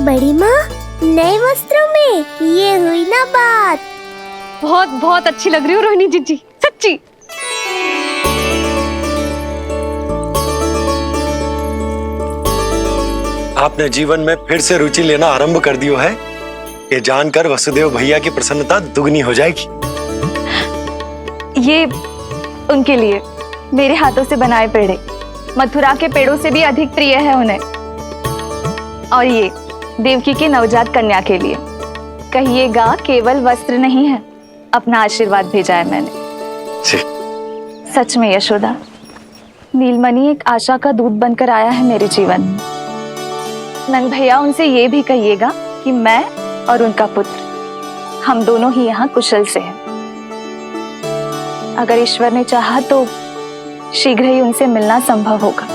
बड़ी माँ, नए वस्त्रों में ये हुई ना बात। बहुत बहुत अच्छी लग रही हो रोहिणी जीजी, सच्ची। आपने जीवन में फिर से रुचि लेना आरंभ कर दियो है। ये जानकर वसुदेव भैया की प्रसन्नता दुगनी हो जाएगी। ये उनके लिए मेरे हाथों से बनाए पेड़े मथुरा के पेड़ों से भी अधिक प्रिय है उन्हें। और ये देवकी के नवजात कन्या के लिए कहिएगा केवल वस्त्र नहीं है, अपना आशीर्वाद भेजा है मैंने। सच में यशोदा, नीलमणि एक आशा का दूत बनकर आया है मेरे जीवन में। नंद भैया, उनसे ये भी कहिएगा कि मैं और उनका पुत्र हम दोनों ही यहाँ कुशल से हैं। अगर ईश्वर ने चाहा तो शीघ्र ही उनसे मिलना संभव होगा।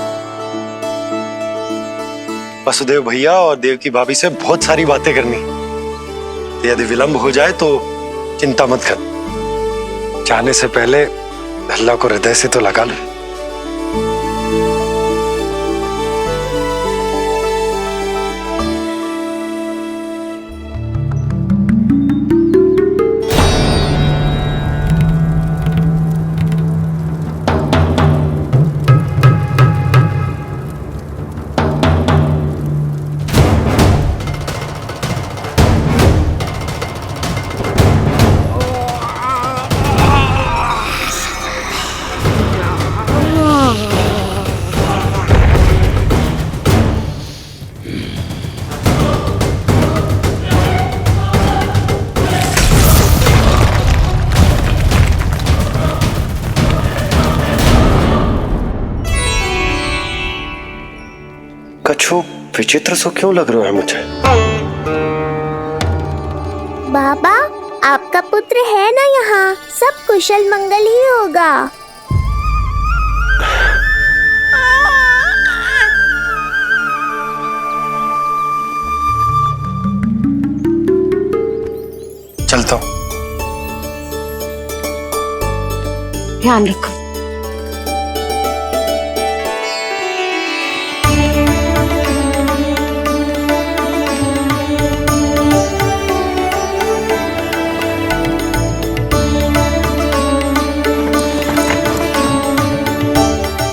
वसुदेव भैया और देवकी भाभी से बहुत सारी बातें करनी, तो यदि विलंब हो जाए तो चिंता मत कर। जाने से पहले अल्लाह को हृदय से तो लगा लो। कछु विचित्र सो क्यों लग रहा है मुझे? बाबा, आपका पुत्र है ना यहाँ, सब कुशल मंगल ही होगा। चलता हूँ। ध्यान रखो।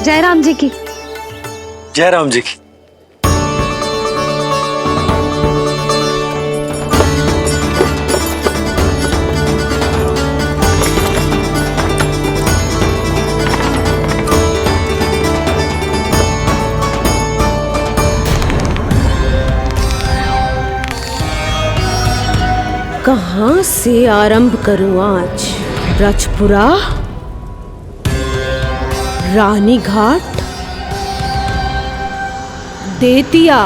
जय राम जी की। जय राम जी की। कहाँ से आरंभ करूं आज? रजपुरा, रानी घाट, देतिया,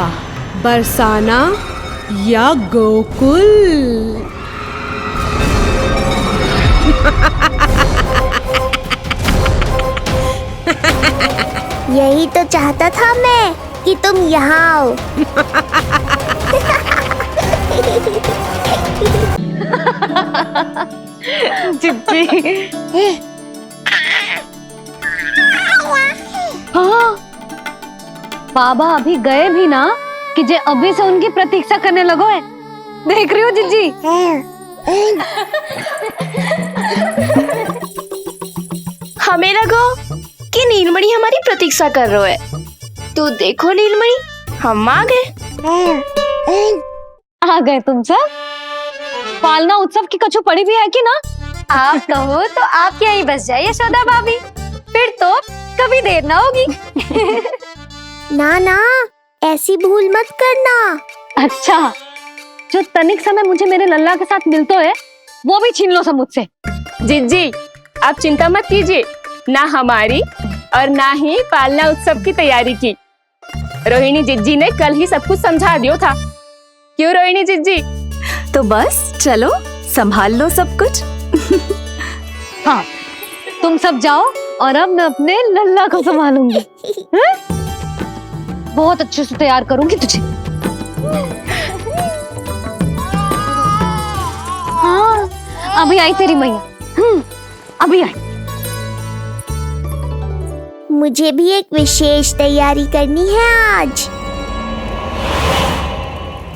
बरसाना या गोकुल? यही तो चाहता था मैं कि तुम यहाँ आओ। जिज्जी। हाँ, बाबा अभी गए भी ना कि जे अभी से उनकी प्रतीक्षा करने लगो है। देख रही हो जिज्जी? हमें लगो कि नीलमणि हमारी प्रतीक्षा कर रहे है। तो देखो नीलमणि, हम आ गए। आ गए तुम सब? पालना उत्सव की कछु पड़ी भी है कि ना? आप कहो तो आप यहीं बस जाइए यशोदा भाभी, फिर तो कभी देर ना होगी। ना ना, ऐसी भूल मत करना। अच्छा, जो तनिक समय मुझे मेरे लल्ला के साथ मिलते है वो भी छीन लो सब मुझसे। जिज्जी, आप चिंता मत कीजिए, ना हमारी और ना ही पालना उत्सव की तैयारी की। रोहिणी जिज्जी ने कल ही सब कुछ समझा दिया था। क्यों रोहिणी जिज्जी? तो बस चलो, संभाल लो सब कुछ। हाँ, तुम सब जाओ और अब मैं अपने लल्ला को संभालूंगी। बहुत अच्छे से तैयार करूंगी तुझे। हाँ, अभी आई तेरी मैया। अभी आई। मुझे भी एक विशेष तैयारी करनी है आज।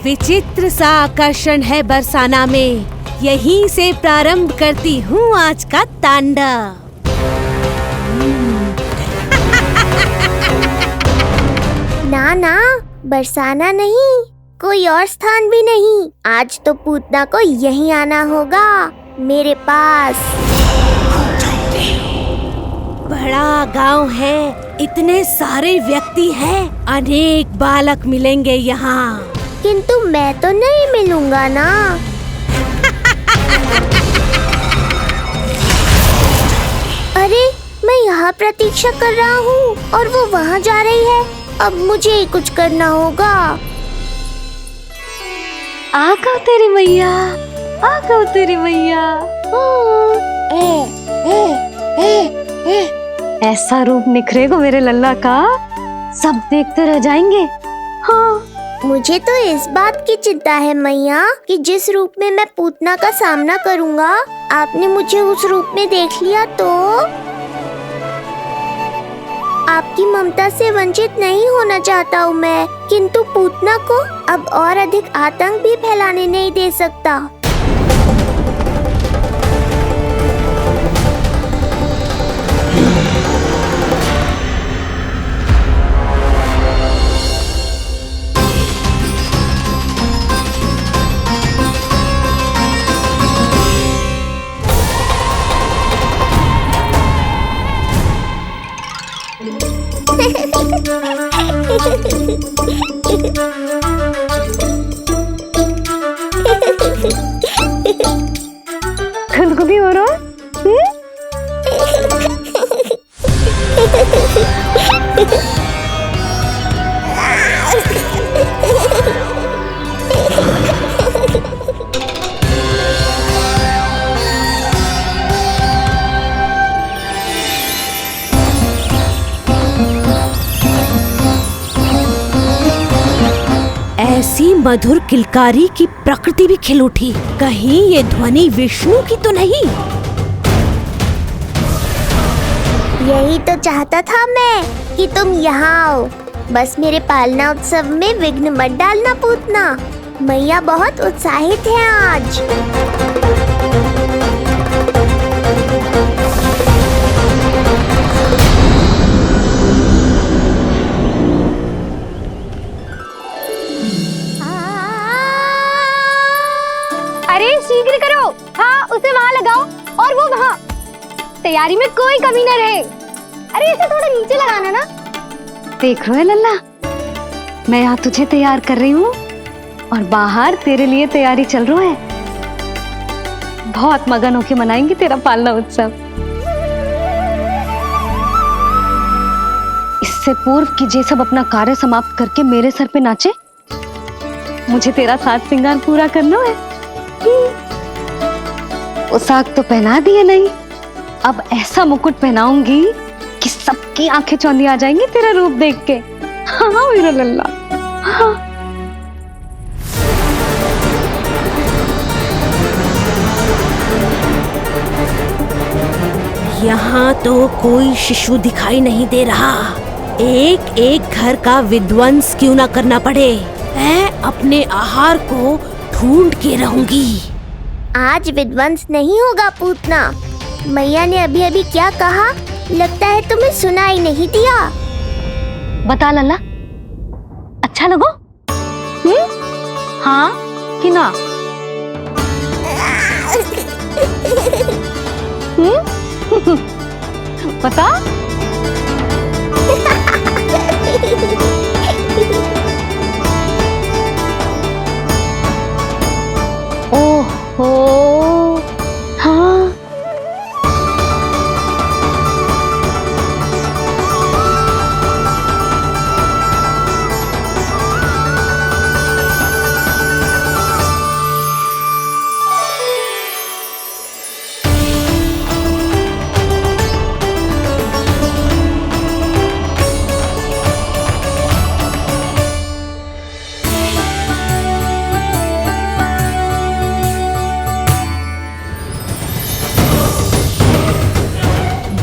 विचित्र सा आकर्षण है बरसाना में। यहीं से प्रारंभ करती हूँ आज का तांडव। ना ना, बरसाना नहीं, कोई और स्थान भी नहीं। आज तो पूतना को यहीं आना होगा, मेरे पास। बड़ा गांव है, इतने सारे व्यक्ति हैं, अनेक बालक मिलेंगे यहाँ। किंतु मैं तो नहीं मिलूंगा ना। अरे, मैं यहाँ प्रतीक्षा कर रहा हूँ और वो वहाँ जा रही है। अब मुझे ही कुछ करना होगा। आ गओ तेरी मैया, आ गओ तेरी मैया। ऐसा रूप निखरेगा मेरे लल्ला का, सब देखते रह जाएंगे। हाँ, मुझे तो इस बात की चिंता है मैया कि जिस रूप में मैं पूतना का सामना करूँगा, आपने मुझे उस रूप में देख लिया तो आपकी ममता से वंचित नहीं होना चाहता हूँ मैं, किंतु पूतना को अब और अधिक आतंक भी फैलाने नहीं दे सकता। खुदकुदी हो रहा है? ऐसी मधुर किलकारी की प्रकृति भी खिल उठी। कहीं ये ध्वनि विष्णु की तो नहीं? यही तो चाहता था मैं कि तुम यहाँ आओ। बस मेरे पालना उत्सव में विघ्न मत डालना पूतना। मैया बहुत उत्साहित है आज। अरे शीघ्र करो, हाँ उसे वहाँ लगाओ और वो वहाँ। तैयारी में कोई कमी न रहे। अरे इसे थोड़ा नीचे लगाना ना। देख रहे लल्ला, मैं यहाँ तुझे तैयार कर रही हूँ और बाहर तेरे लिए तैयारी चल रहा है। बहुत मगन होके मनाएंगे तेरा पालना उत्सव। इससे पूर्व कि जे सब अपना कार्य समाप्त करके मेरे सर पे नाचे, मुझे तेरा साज श्रृंगार पूरा करना है। पोशाक तो पहना दिए नहीं, अब ऐसा मुकुट पहनाऊंगी कि सबकी आंखें चौंधी आ जाएंगी तेरा रूप देख के। हाँ मेरा लल्ला, हाँ। यहाँ तो कोई शिशु दिखाई नहीं दे रहा। एक एक घर का विध्वंस क्यों ना करना पड़े, मैं अपने आहार को ढूंढ के रहूंगी। आज विध्वंस नहीं होगा पूतना। मैया ने अभी अभी क्या कहा, लगता है तुम्हें सुनाई नहीं दिया। बता लल्ला, अच्छा लगो? हाँ कि ना? बता। ओहो, हाँ।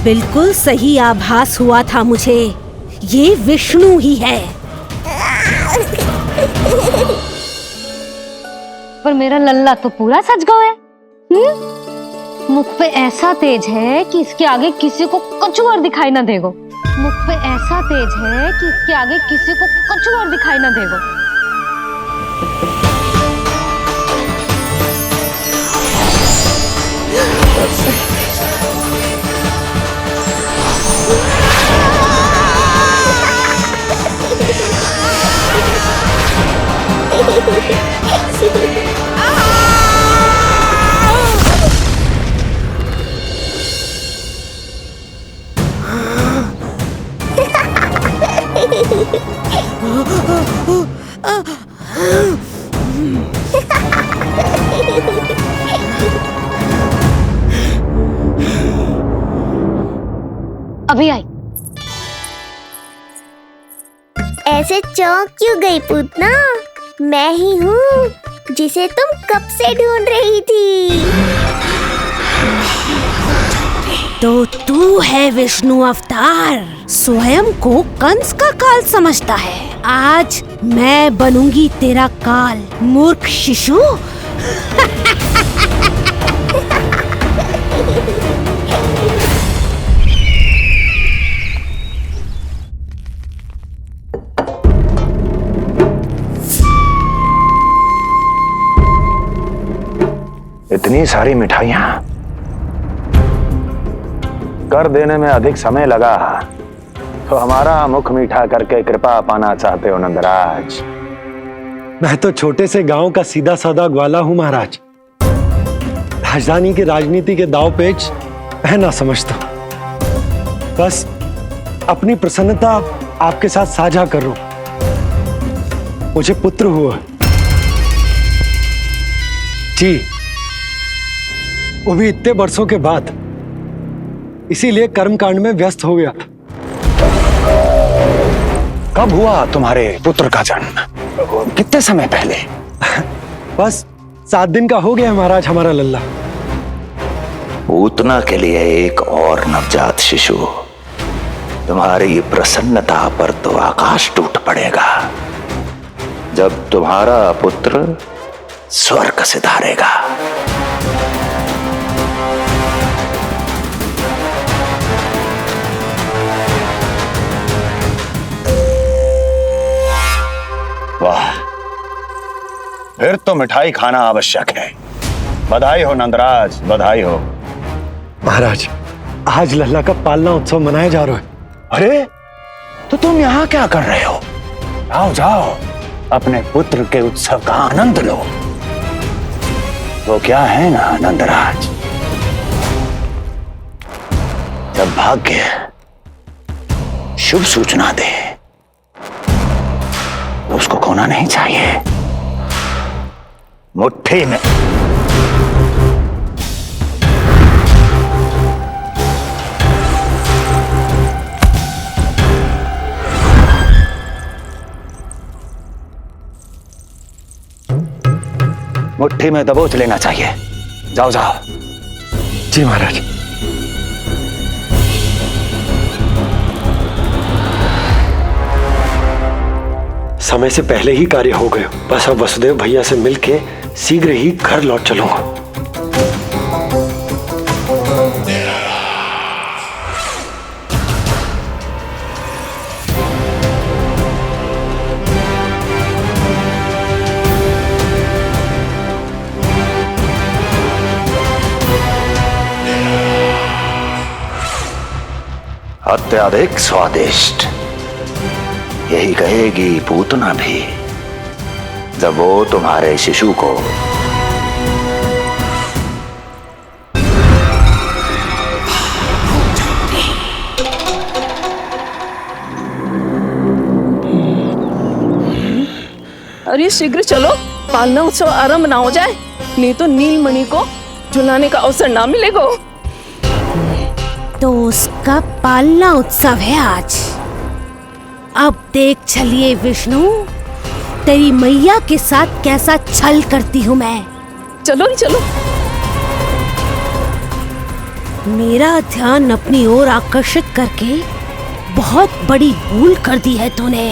बिल्कुल सही आभास हुआ था मुझे, ये विष्णु ही है। पर मेरा लल्ला तो पूरा सज गया है। मुख पे ऐसा तेज है कि इसके आगे किसी को कछुआर दिखाई ना देगो। मुख पे ऐसा तेज है कि इसके आगे किसी को कछुआर दिखाई ना देगो। अभी आई। ऐसे चौंक क्यों गई पूतना? मैं ही हूँ जिसे तुम कब से ढूंढ रही थी। तो तू है विष्णु अवतार, स्वयं को कंस का काल समझता है। आज मैं बनूंगी तेरा काल, मूर्ख शिशु। इतनी सारी मिठाइयां कर देने में अधिक समय लगा तो हमारा मुख मीठा करके कृपा पाना चाहते हो नंदराज? मैं तो छोटे से गांव का सीधा साधा ग्वाला हूं महाराज। राजधानी की राजनीति के दाव पेच मैं ना समझता। बस अपनी प्रसन्नता आपके साथ साझा कर रहा हूं। मुझे पुत्र हुआ जी, वो भी इतने वर्षों के बाद, इसीलिए कर्मकांड में व्यस्त हो गया। कब हुआ तुम्हारे पुत्र का जन्म? कितने समय पहले? बस 7 दिन का हो गया महाराज हमारा लल्ला। पूतना के लिए एक और नवजात शिशु, तुम्हारी प्रसन्नता पर तो आकाश टूट पड़ेगा जब तुम्हारा पुत्र स्वर्ग सिधारेगा। वाह, फिर तो मिठाई खाना आवश्यक है। बधाई हो नंदराज, बधाई हो। महाराज, आज लल्ला का पालना उत्सव मनाया जा रहा है। अरे, तो तुम यहाँ क्या कर रहे हो? जाओ जाओ, अपने पुत्र के उत्सव का आनंद लो। वो क्या है ना नंदराज, जब भाग्य शुभ सूचना दे उसको खोना नहीं चाहिए। मुट्ठी में मुट्ठी में दबोच लेना चाहिए। जाओ जाओ। जी महाराज। समय से पहले ही कार्य हो गए। बस अब वसुदेव भैया से मिलके शीघ्र ही घर लौट चलूंगा। अत्यधिक स्वादिष्ट, यही कहेगी पूतना भी जब वो तुम्हारे शिशु को अरे शीघ्र चलो, पालना उत्सव आरंभ ना हो जाए, नहीं तो नीलमणि को झुलाने का अवसर ना मिलेगा। तो उसका पालना उत्सव है आज। अब देख चलिए विष्णु, तेरी मैया के साथ कैसा छल करती हूँ मैं। चलो चलो। मेरा ध्यान अपनी ओर आकर्षित करके बहुत बड़ी भूल कर दी है तूने।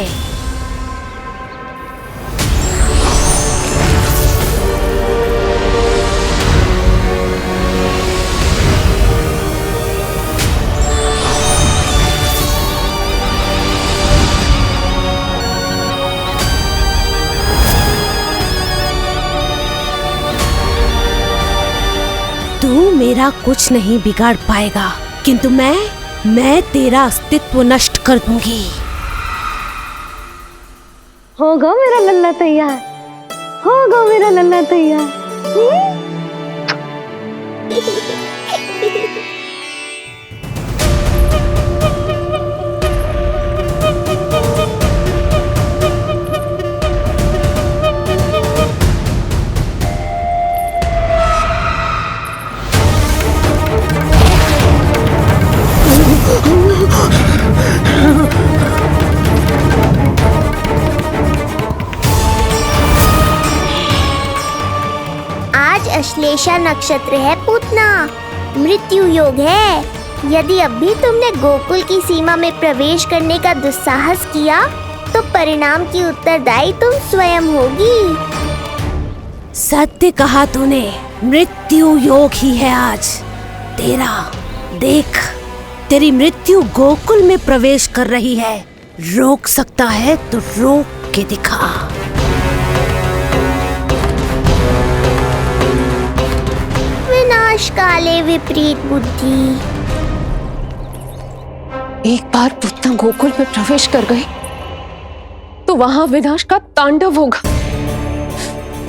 मेरा कुछ नहीं बिगाड़ पाएगा, किंतु मैं तेरा अस्तित्व नष्ट कर दूंगी। होगा मेरा लल्ला तैयार, होगा मेरा लल्ला तैयार। आज अश्लेषा नक्षत्र है पूतना, मृत्यु योग है। यदि अब भी तुमने गोकुल की सीमा में प्रवेश करने का दुस्साहस किया तो परिणाम की उत्तरदायी तुम स्वयं होगी। सत्य कहा तूने, मृत्यु योग ही है आज तेरा। देख, तेरी मृत्यु गोकुल में प्रवेश कर रही है। रोक सकता है तो रोक के दिखा। विनाश काले विपरीत बुद्धि। एक बार पूतना गोकुल में प्रवेश कर गए तो वहां विनाश का तांडव होगा,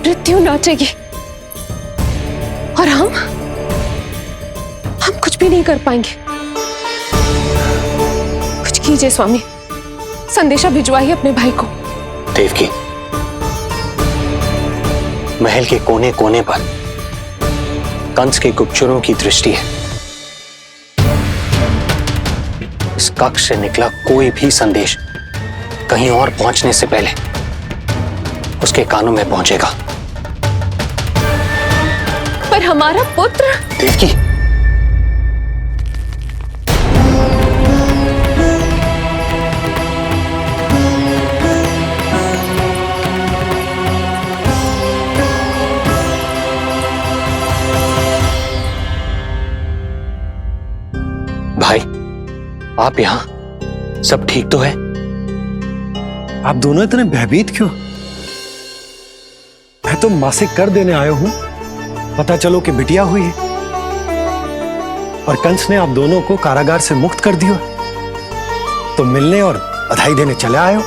मृत्यु नाचेगी और हम कुछ भी नहीं कर पाएंगे। कुछ कीजिए स्वामी, संदेशा भिजवाइए अपने भाई को। देवकी, महल के कोने कोने पर कंस के गुप्तचरों की दृष्टि है। इस कक्ष से निकला कोई भी संदेश कहीं और पहुंचने से पहले उसके कानों में पहुंचेगा। पर हमारा पुत्र। देवकी, भाई, आप यहां सब ठीक तो है? आप दोनों इतने भयभीत क्यों? मैं तो मासिक कर देने आया हूं, पता चलो कि बिटिया हुई है और कंस ने आप दोनों को कारागार से मुक्त कर दिया, तो मिलने और बधाई देने चले आए हो।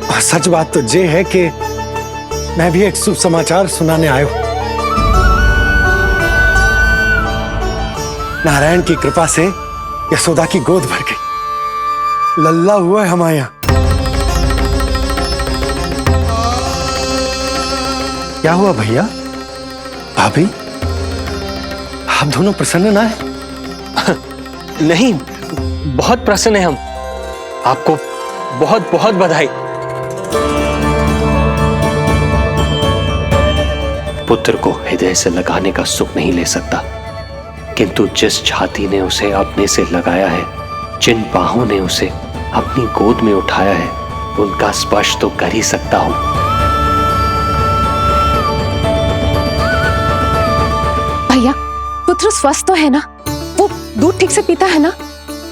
और सच बात तो ये है कि मैं भी एक शुभ समाचार सुनाने आया हूं। नारायण की कृपा से यशोदा की गोद भर गई, लल्ला हुआ है हमारे यहाँ। क्या हुआ भैया, भाभी, आप दोनों प्रसन्न ना है? नहीं, बहुत प्रसन्न है हम। आपको बहुत बहुत बधाई। पुत्र को हृदय से लगाने का सुख नहीं ले सकता, किंतु जिस छाती ने उसे अपने से लगाया है, जिन बाहों ने उसे अपनी गोद में उठाया है, उनका स्पर्श तो कर ही सकता हूं। भैया, पुत्र स्वस्थ तो है ना? वो दूध ठीक से पीता है ना?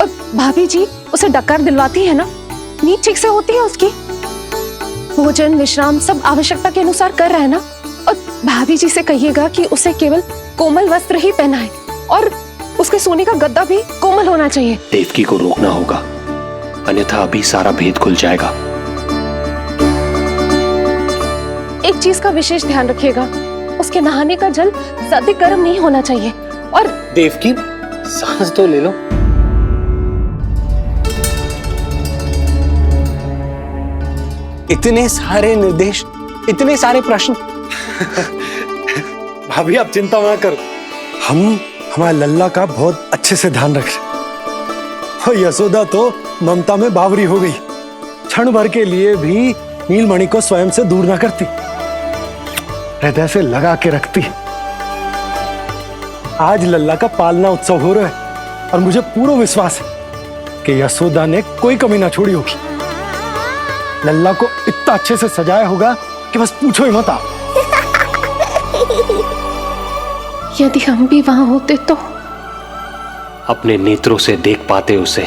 और भाभी जी उसे डकार दिलवाती है ना? नींद ठीक से होती है उसकी? भोजन विश्राम सब आवश्यकता के अनुसार कर रहे हैं ना? और भाभी जी से कहिएगा कि उसे केवल कोमल वस्त्र ही पहनाए और उसके सोने का गद्दा भी कोमल होना चाहिए। देवकी को रोकना होगा, अन्यथा अभी सारा भेद खुल जाएगा। एक चीज का विशेष ध्यान रखिएगा, उसके नहाने का जल ज्यादा गर्म नहीं होना चाहिए। और देवकी, सांस तो ले लो। इतने सारे निर्देश, इतने सारे प्रश्न। भाभी आप चिंता ना कर, हम हमारे लल्ला का बहुत अच्छे से ध्यान रख रहे। और यशोदा तो ममता में बावरी हो गई, क्षण भर के लिए भी नीलमणि को स्वयं से दूर ना करती, हृदय से लगा के रखती। आज लल्ला का पालना उत्सव हो रहा है और मुझे पूरा विश्वास है कि यशोदा ने कोई कमी ना छोड़ी होगी। लल्ला को इतना अच्छे से सजाया होगा कि बस पूछो ही मत आप। यदि हम भी वहां होते तो अपने नेत्रों से देख पाते उसे।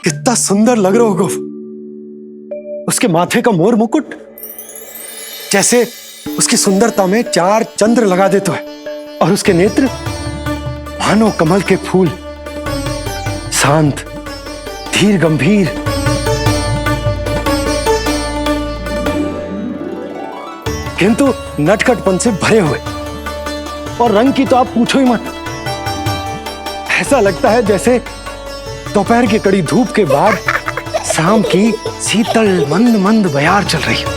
कितना सुंदर लग रहा होगा उसके माथे का मोर मुकुट, जैसे उसकी सुंदरता में 4 चंद्र लगा दे तो है, और उसके नेत्र मानो कमल के फूल, शांत, धीर गंभीर। किंतु नटखटपन से भरे हुए, और रंग की तो आप पूछो ही मत। ऐसा लगता है जैसे दोपहर की कड़ी धूप के बाद शाम की शीतल मंद मंद बयार चल रही हो।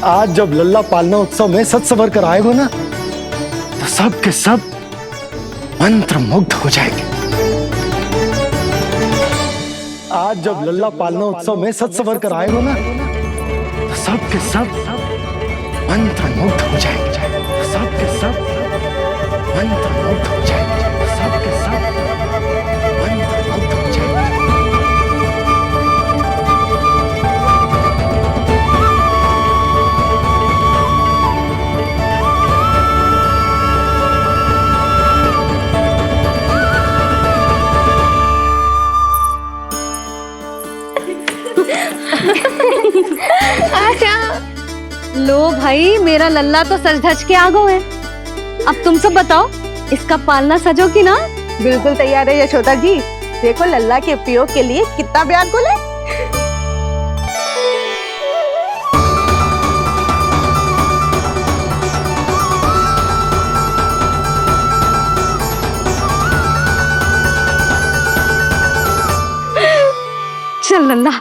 आज जब लल्ला पालना उत्सव में सज संवर कर आएगो ना, तो सब के सब मंत्र मुग्ध हो जाएंगे। आज जब लल्ला पालना उत्सव में सज संवर कर आएगो ना, तो सब के सब मंत्र मुग्ध हो जाएंगे। सब के सब मंत्र मुग्ध हो जाएंगे। सब के सब मंत्र मुग्ध हो जाएंगे। लो भाई, मेरा लल्ला तो सज धज के आ गो है। अब तुम सब बताओ, इसका पालना सजो कि ना? बिल्कुल तैयार है यशोदा जी। देखो लल्ला के उपयोग के लिए कितना व्याकुल है। चल लल्ला,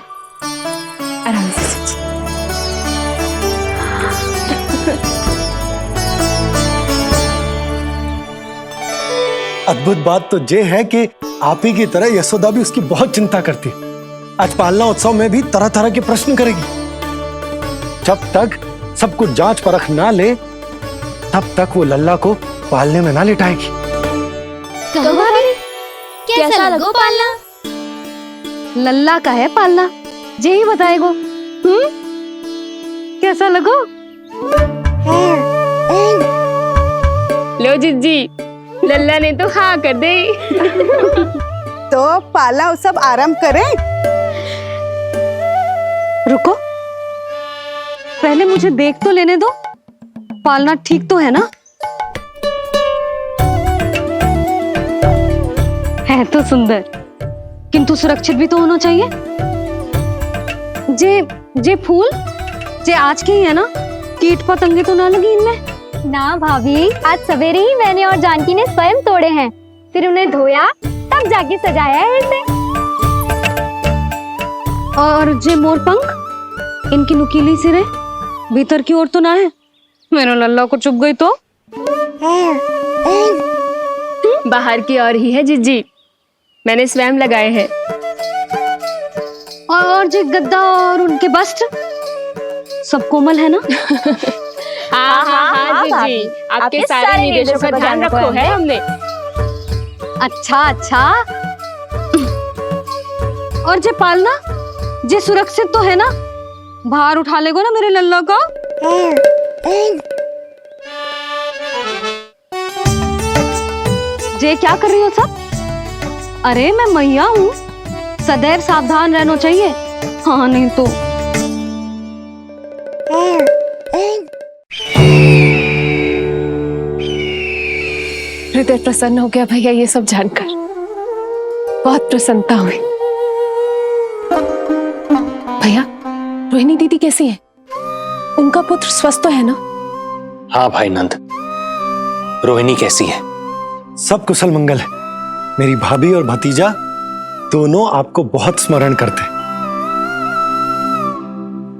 आराम से सच। अद्भुत बात तो ये है कि आप ही की तरह यशोदा भी उसकी बहुत चिंता करती है। आज पालना उत्सव में भी तरह तरह के प्रश्न करेगी। जब तक सब कुछ जांच परख ना ले, तब तक वो लल्ला को पालने में ना लिटाएगी। कहो भाभी, कैसा लगो पालना? लल्ला का है पालना, जे ही बताएगो। कैसा लगो? लो जिज्जी, लल्ला ने तो हाँ कर दे। तो पालना उत्सव आरंभ करें। रुको, पहले मुझे देख तो लेने दो। पालना ठीक तो है ना? है तो सुंदर, किंतु सुरक्षित भी तो होना चाहिए। जे फूल जे आज के ही है ना, कीट पतंगे तो ना लगी इनमें? ना भाभी, आज सवेरे ही मैंने और जानकी ने स्वयं तोड़े हैं, फिर उन्हें धोया, तब जाके सजाया है इसे। और जे मोर पंख, इनकी नुकीली सिरे भीतर की ओर तो ना है? मेरा लल्ला को चुभ गई तो? बाहर की ओर ही है जिज्जी, मैंने स्वयं लगाए हैं। और जे गद्दा और उनके वस्त्र सब कोमल है ना? हाँ जिज्जी, आपके सारे निर्देशों का ध्यान रखो है हमने। अच्छा। और जे पालना, जे सुरक्षित तो है ना? बाहर उठा लेगो ना मेरे लल्ला को? जे क्या कर रही हो सब? अरे मैं मैया हूँ, सदैव सावधान रहना चाहिए। हाँ नहीं तो। हृदय प्रसन्न हो गया भैया ये सब जानकर, बहुत प्रसन्नता हुई। भैया, रोहिणी दीदी कैसी है? उनका पुत्र स्वस्थ तो है ना? हाँ भाई नंद, रोहिणी कैसी है? सब कुशल मंगल है। मेरी भाभी और भतीजा दोनों आपको बहुत स्मरण करते हैं,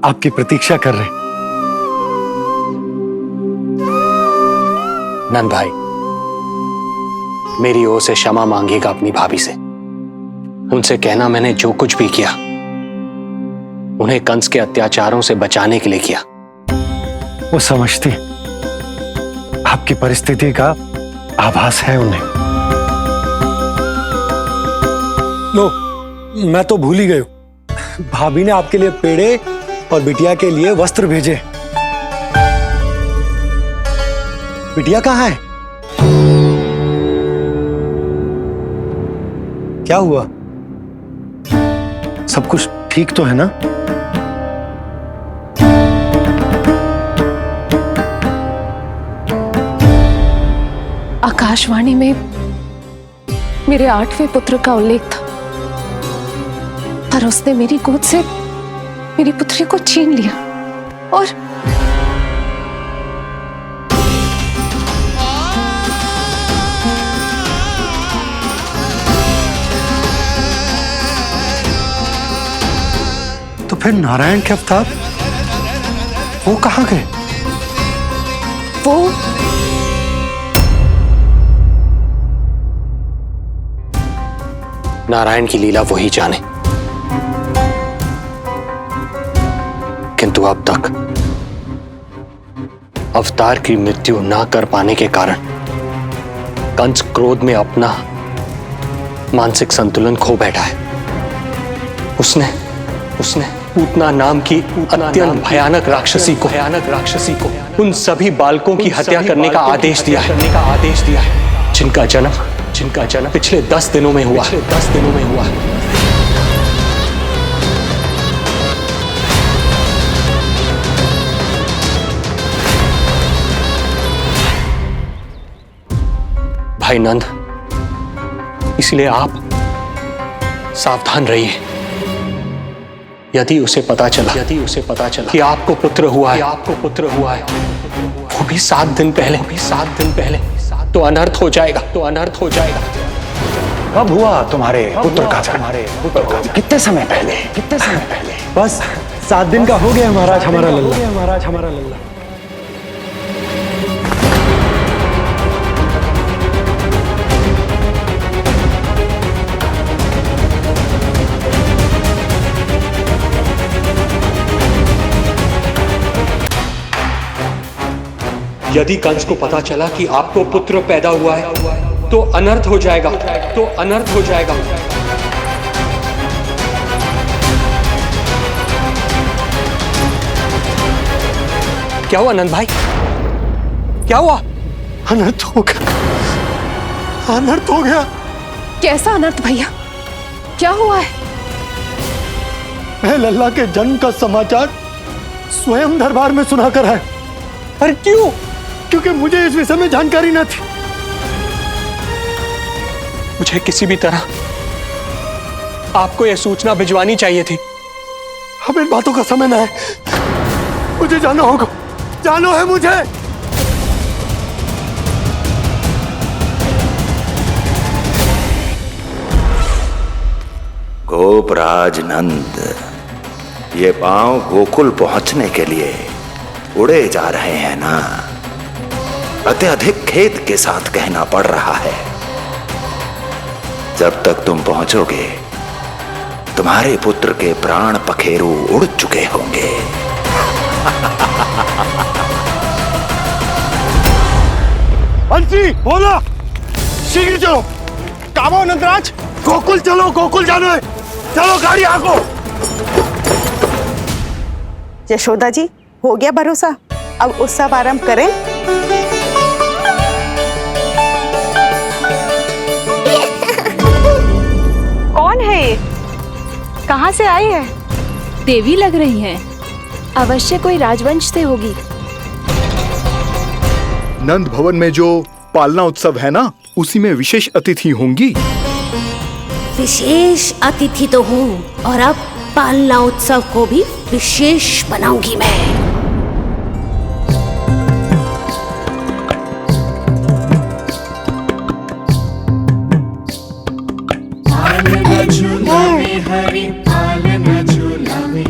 आपकी प्रतीक्षा कर रहे हैं। नंद भाई, मेरी ओर से क्षमा मांगिएगा अपनी भाभी से। उनसे कहना मैंने जो कुछ भी किया, उन्हें कंस के अत्याचारों से बचाने के लिए किया। वो समझती हैं, आपकी परिस्थिति का आभास है उन्हें। लो, मैं तो भूल ही गई हूं। भाभी ने आपके लिए पेड़े और बिटिया के लिए वस्त्र भेजे। बिटिया कहाँ है? क्या हुआ? सब कुछ ठीक तो है ना? आकाशवाणी में मेरे 8वें पुत्र का उल्लेख था, पर उसने मेरी गोद से मेरी पुत्री को छीन लिया और तो फिर नारायण के अवतार वो कहाँ गए? वो नारायण की लीला वही जाने, किंतु अब तक अवतार की मृत्यु ना कर पाने के कारण कंस क्रोध में अपना मानसिक संतुलन खो बैठा है। उसने पूतना नाम की अत्यंत भयानक राक्षसी को उन सभी बालकों की हत्या करने का आदेश दिया है, जिनका जन्म पिछले 10 दिनों में हुआ। भाई नंद, इसलिए आप सावधान रहिए। यदि उसे पता चला कि आपको पुत्र हुआ है, वो भी 7 दिन पहले, तो अनर्थ हो जाएगा। कब हुआ तुम्हारे पुत्र का जन्म? कितने समय पहले? बस 7 दिन का हो गया महाराज हमारा लल्ला। यदि कंस को पता चला कि आपको पुत्र पैदा हुआ है, तो अनर्थ हो जाएगा। क्या हुआ नंद भाई? क्या हुआ? अनर्थ हो गया। कैसा अनर्थ भैया? क्या हुआ है? मैं लल्ला के जन्म का समाचार स्वयं दरबार में सुनाकर आया। पर क्यों? क्योंकि मुझे इस विषय में जानकारी न थी। मुझे किसी भी तरह आपको यह सूचना भिजवानी चाहिए थी। अब इन बातों का समय न है, मुझे जाना होगा। जानो है मुझे। गोपराज नंद, ये पांव गोकुल पहुंचने के लिए उड़े जा रहे हैं ना? अत्यधिक खेद के साथ कहना पड़ रहा है, जब तक तुम पहुंचोगे तुम्हारे पुत्र के प्राण पखेरु उड़ चुके होंगे। बंसी बोला, शीघ्र चलो। काबो नंदराज, गोकुल चलो, गोकुल जानो है। चलो गाड़ी आगो। यशोदा जी, हो गया भरोसा, अब उत्सव आरंभ करें। कौन है ये? कहाँ से आई है? देवी लग रही हैं। अवश्य कोई राजवंश से होगी। नंद भवन में जो पालना उत्सव है ना, उसी में विशेष अतिथि होंगी। विशेष अतिथि तो हूँ, और अब पालना उत्सव को भी विशेष बनाऊंगी मैं। पालना झूलावे हरि पालना झूलावे,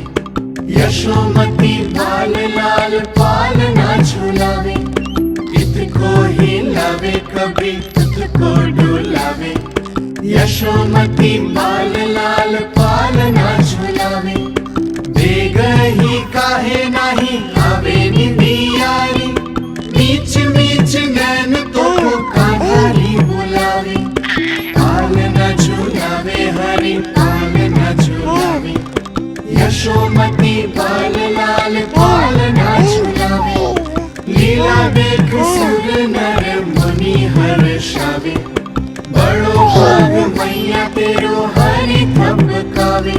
यशोमती बाल लाल पालना झूलावे। इतको हिलावे कभी तुझको डुलावे, यशोमती बाल लाल पालना झूलावे। बेग ही काहे नाही आवे निदियारी, मीच मीच नैन तो कान्हारी बुलावे। पालना झूलावे हरि पालना झूलावे, यशोमती बाल लाल पालना झूलावे। लीला देख सुर नर मुनि हर्षावे, बड़ो भाग मैया तेरो हरि थपकावे।